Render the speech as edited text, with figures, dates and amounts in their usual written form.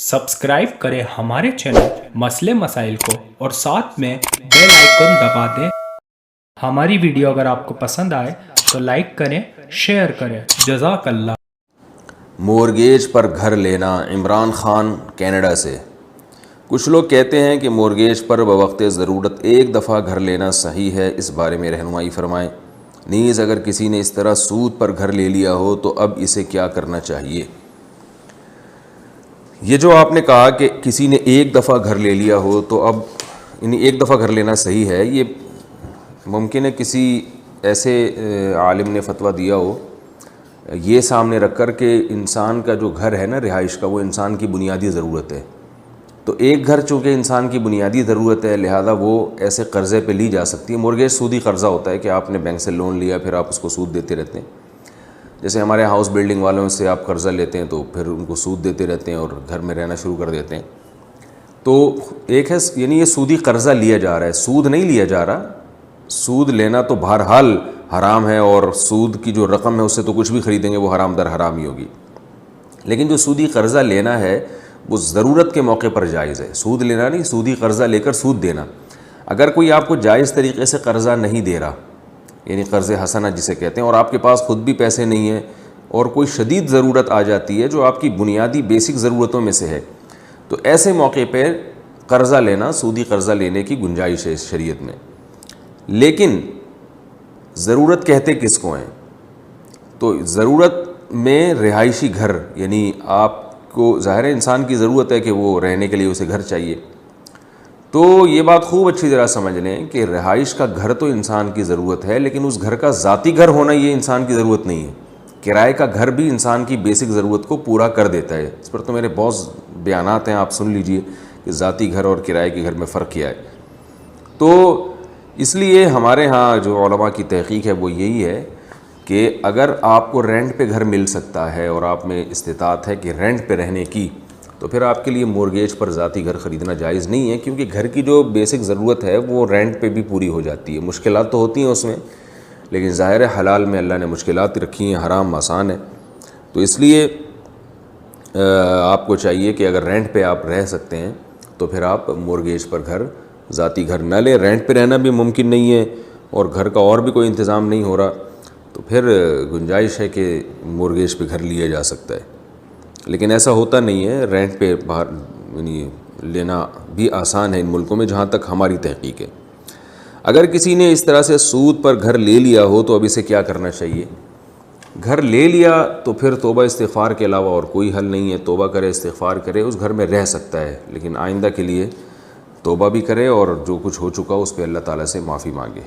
Subscribe करें हमारे channel मसले मसाइल को और साथ में बेल आइकन दबा दें। हमारी वीडियो अगर आपको पसंद आए तो लाइक करें, शेयर करें। जज़ाकल्लाह। मॉर्गेज पर घर लेना। इमरान खान कनाडा से। कुछ लोग कहते हैं कि मॉर्गेज पर बवक्त ज़रूरत एक दफ़ा घर लेना सही है, इस बारे में रहनुमाई फ़रमाएँ। नीज़ अगर किसी ने इस तरह सूद पर घर ले लिया हो तो अब इसे क्या करना चाहिए। ये जो आपने कहा कि किसी ने एक दफ़ा घर ले लिया हो तो अब एक दफ़ा घर लेना सही है, ये मुमकिन है किसी ऐसे आलिम ने फतवा दिया हो ये सामने रख कर के इंसान का जो घर है ना रिहाइश का, वो इंसान की बुनियादी ज़रूरत है। तो एक घर चूँकि इंसान की बुनियादी ज़रूरत है, लिहाजा वो ऐसे कर्ज़े पे ली जा सकती है। मॉर्गेज सूदी कर्ज़ा होता है कि आपने बैंक से लोन लिया, फिर आप उसको सूद देते रहते हैं। जैसे हमारे हाउस बिल्डिंग वालों से आप कर्ज़ा लेते हैं तो फिर उनको सूद देते रहते हैं और घर में रहना शुरू कर देते हैं। तो एक है, यानी ये सूदी कर्ज़ा लिया जा रहा है, सूद नहीं लिया जा रहा। सूद लेना तो बहरहाल हराम है और सूद की जो रकम है उससे तो कुछ भी ख़रीदेंगे वो हराम दर हराम ही होगी। लेकिन जो सूदी कर्ज़ा लेना है वो ज़रूरत के मौके पर जायज़ है। सूद लेना नहीं, सूदी कर्ज़ा लेकर सूद देना। अगर कोई आपको जायज़ तरीक़े से कर्ज़ा नहीं दे रहा, यानी कर्ज़ हसना जिसे कहते हैं, और आपके पास ख़ुद भी पैसे नहीं हैं और कोई शदीद ज़रूरत आ जाती है जो आपकी बुनियादी बेसिक ज़रूरतों में से है, तो ऐसे मौके पर कर्ज़ा लेना, सूदी कर्ज़ा लेने की गुंजाइश है इस शरीयत में। लेकिन ज़रूरत कहते किसको हैं? तो ज़रूरत में रिहायशी घर, यानी आपको ज़ाहिर है इंसान की ज़रूरत है कि वो रहने के लिए उसे घर चाहिए। तो ये बात खूब अच्छी तरह समझ लें कि रिहाइश का घर तो इंसान की ज़रूरत है, लेकिन उस घर का ज़ाती घर होना ये इंसान की ज़रूरत नहीं है। किराए का घर भी इंसान की बेसिक ज़रूरत को पूरा कर देता है। इस पर तो मेरे बहुत बयानात हैं, आप सुन लीजिए कि ज़ाती घर और किराए के घर में फ़र्क क्या है। तो इसलिए हमारे यहाँ जो उलमा की तहक़ीक़ है वो यही है कि अगर आपको रेंट पे घर मिल सकता है और आप में इस्तिताअत है कि रेंट पे रहने की, तो फिर आपके लिए मॉर्गेज पर ज़ाती घर ख़रीदना जायज़ नहीं है, क्योंकि घर की जो बेसिक ज़रूरत है वो रेंट पे भी पूरी हो जाती है। मुश्किलात तो होती हैं उसमें, लेकिन ज़ाहिर है हलाल में अल्लाह ने मुश्किलात रखी हैं, हराम आसान है। तो इसलिए आपको चाहिए कि अगर रेंट पे आप रह सकते हैं तो फिर आप मॉर्गेज पर घर, ज़ाती घर न लें। रेंट पे रहना भी मुमकिन नहीं है और घर का और भी कोई इंतज़ाम नहीं हो रहा, तो फिर गुंजाइश है कि मॉर्गेज पे घर लिया जा सकता है। लेकिन ऐसा होता नहीं है, रेंट पे बाहर यानी लेना भी आसान है इन मुल्कों में, जहाँ तक हमारी तहक़ीक़ है। अगर किसी ने इस तरह से सूद पर घर ले लिया हो तो अब इसे क्या करना चाहिए। घर ले लिया तो फिर तौबा इस्तिग़फ़ार के अलावा और कोई हल नहीं है। तौबा करे, इस्तिग़फ़ार करे, उस घर में रह सकता है, लेकिन आइंदा के लिए तौबा भी करे और जो कुछ हो चुका उस पर अल्लाह ताला से माफ़ी मांगे।